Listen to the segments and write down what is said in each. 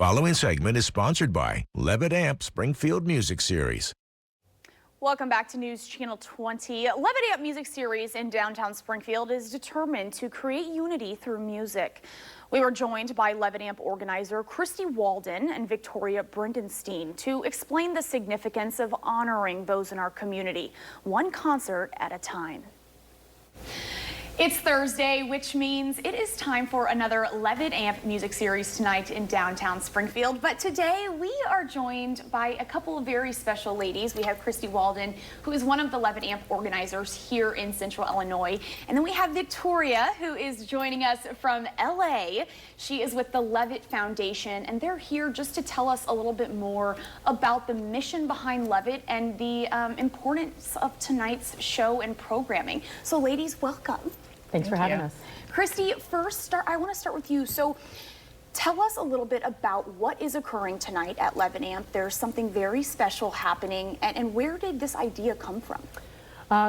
Following segment is sponsored by Levitt Amp Springfield Music Series. Welcome back to News Channel 20. Levitt Amp Music Series in downtown Springfield is determined to create unity through music. We were joined by Levitt Amp organizer Christy Walden and Victoria Brendenstein to explain the significance of honoring those in our community, one concert at a time. It's Thursday, which means it is time for another Levitt Amp Music Series tonight in downtown Springfield. But today we are joined by a couple of very special ladies. We have Christy Walden, who is one of the Levitt Amp organizers here in Central Illinois. And then we have Victoria, who is joining us from LA. She is with the Levitt Foundation, and they're here just to tell us a little bit more about the mission behind Levitt and the importance of tonight's show and programming. So ladies, welcome. Thanks for having us. Christy, I want to start with you. So tell us a little bit about what is occurring tonight at Levitt Amp. There's something very special happening, and where did this idea come from?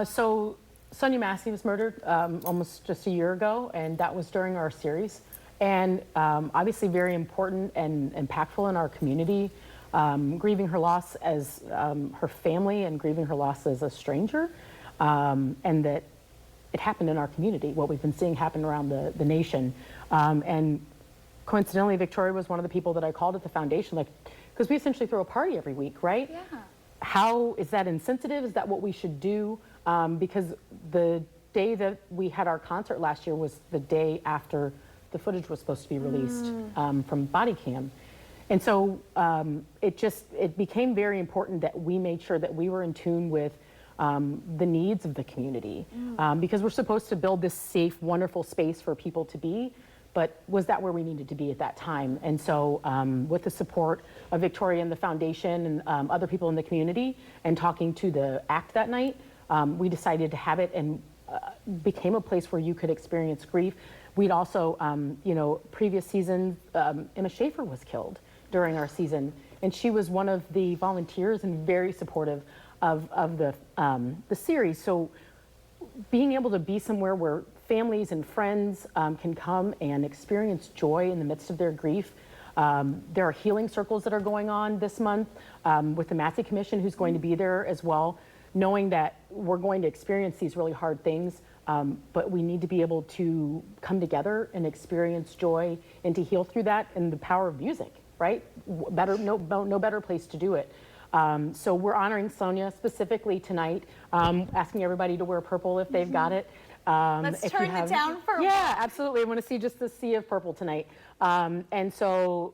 So Sonia Massey was murdered almost just a year ago, and that was during our series. And obviously very important and impactful in our community, grieving her loss as her family and grieving her loss as a stranger, and that it happened in our community, what we've been seeing happen around the nation. And coincidentally, Victoria was one of the people that I called at the foundation, like, because we essentially throw a party every week, right? Yeah. How is that insensitive? Is that what we should do? Because the day that we had our concert last year was the day after the footage was supposed to be released from body cam. And so it became very important that we made sure that we were in tune with the needs of the community, because we're supposed to build this safe, wonderful space for people to be, but was that where we needed to be at that time? And so with the support of Victoria and the foundation and other people in the community and talking to the ACT that night, we decided to have it and became a place where you could experience grief. We'd also, previous season, Emma Schaefer was killed during our season, and she was one of the volunteers and very supportive of the series. So being able to be somewhere where families and friends can come and experience joy in the midst of their grief. There are healing circles that are going on this month with the Massey Commission, who's going to be there as well, knowing that we're going to experience these really hard things, but we need to be able to come together and experience joy and to heal through that, and the power of music, right? No better place to do it. So we're honoring Sonia specifically tonight, asking everybody to wear purple if they've got it. Let's turn the town purple. Yeah, absolutely. I want to see just the sea of purple tonight. And so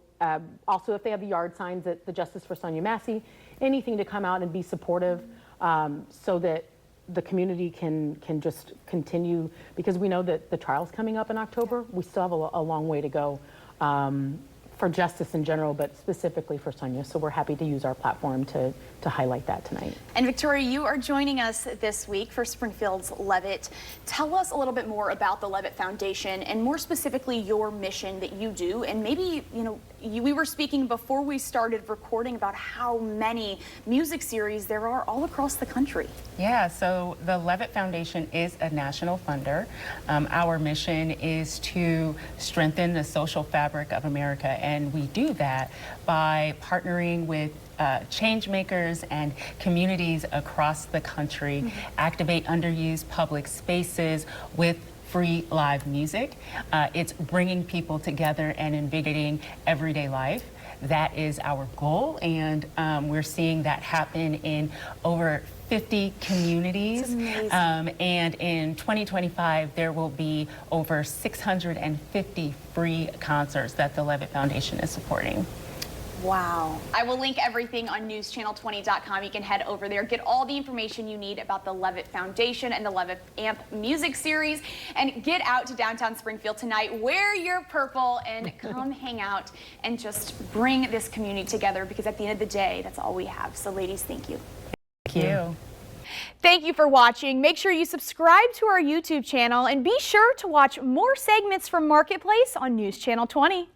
also if they have the yard signs at the Justice for Sonia Massey, anything to come out and be supportive so that the community can just continue, because we know that the trial's coming up in October. We still have a long way to go. For justice in general, but specifically for Sonia. So we're happy to use our platform to highlight that tonight. And Victoria, you are joining us this week for Springfield's Levitt. Tell us a little bit more about the Levitt Foundation and more specifically your mission that you do. And maybe, we were speaking before we started recording about how many music series there are all across the country. Yeah, so the Levitt Foundation is a national funder. Our mission is to strengthen the social fabric of America, and we do that by partnering with change makers and communities across the country, activate underused public spaces with free live music. It's bringing people together and invigorating everyday life. That is our goal, and we're seeing that happen in over 50 communities. And in 2025, there will be over 650 free concerts that the Levitt Foundation is supporting. Wow. I will link everything on newschannel20.com. You can head over there, get all the information you need about the Levitt Foundation and the Levitt Amp Music Series, and get out to downtown Springfield tonight. Wear your purple and come hang out and just bring this community together, because at the end of the day, that's all we have. So ladies, thank you. Thank you. Thank you for watching. Make sure you subscribe to our YouTube channel and be sure to watch more segments from Marketplace on News Channel 20.